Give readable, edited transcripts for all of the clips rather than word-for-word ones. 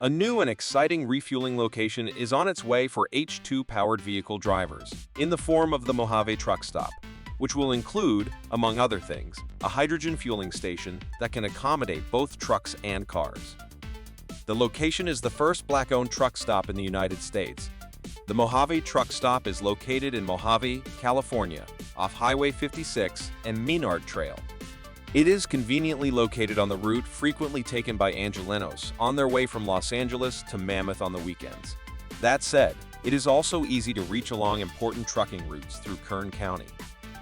A new and exciting refueling location is on its way for H2-powered vehicle drivers, in the form of the Mojave Truck Stop, which will include, among other things, a hydrogen fueling station that can accommodate both trucks and cars. The location is the first Black-owned truck stop in the United States. The Mojave Truck Stop is located in Mojave, California, off Highway 56 and Menard Trail. It is conveniently located on the route frequently taken by Angelenos on their way from Los Angeles to Mammoth on the weekends. That said, it is also easy to reach along important trucking routes through Kern County,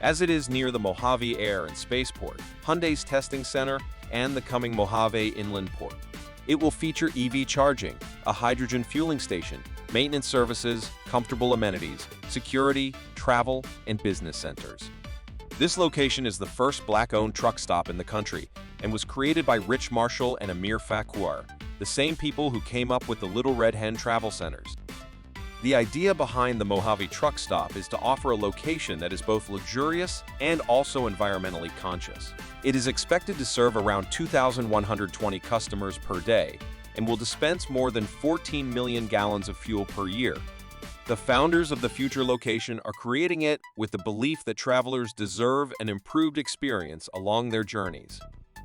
as it is near the Mojave Air and Spaceport, Hyundai's testing center, and the coming Mojave Inland Port. It will feature EV charging, a hydrogen fueling station, maintenance services, comfortable amenities, security, travel, and business centers. This location is the first Black-owned truck stop in the country and was created by Rich Marshall and Amir Fakour, the same people who came up with the Little Red Hen travel centers. The idea behind the Mojave Truck Stop is to offer a location that is both luxurious and also environmentally conscious. It is expected to serve around 2,120 customers per day and will dispense more than 14 million gallons of fuel per year. The founders of the future location are creating it with the belief that travelers deserve an improved experience along their journeys.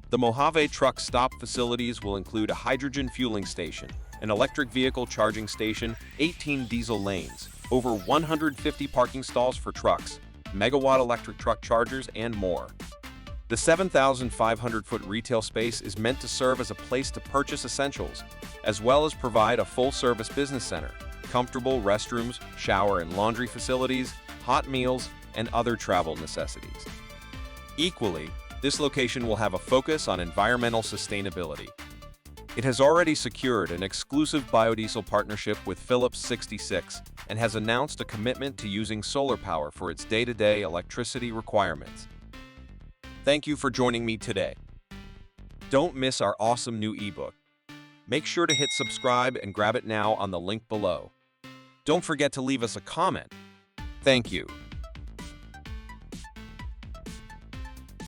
The Mojave Truck Stop facilities will include a hydrogen fueling station, an electric vehicle charging station, 18 diesel lanes, over 150 parking stalls for trucks, megawatt electric truck chargers, and more. The 7,500-foot retail space is meant to serve as a place to purchase essentials, as well as provide a full-service business center, comfortable restrooms, shower and laundry facilities, hot meals, and other travel necessities. Equally, this location will have a focus on environmental sustainability. It has already secured an exclusive biodiesel partnership with Phillips 66 and has announced a commitment to using solar power for its day-to-day electricity requirements. Thank you for joining me today. Don't miss our awesome new ebook. Make sure to hit subscribe and grab it now on the link below. Don't forget to leave us a comment. Thank you.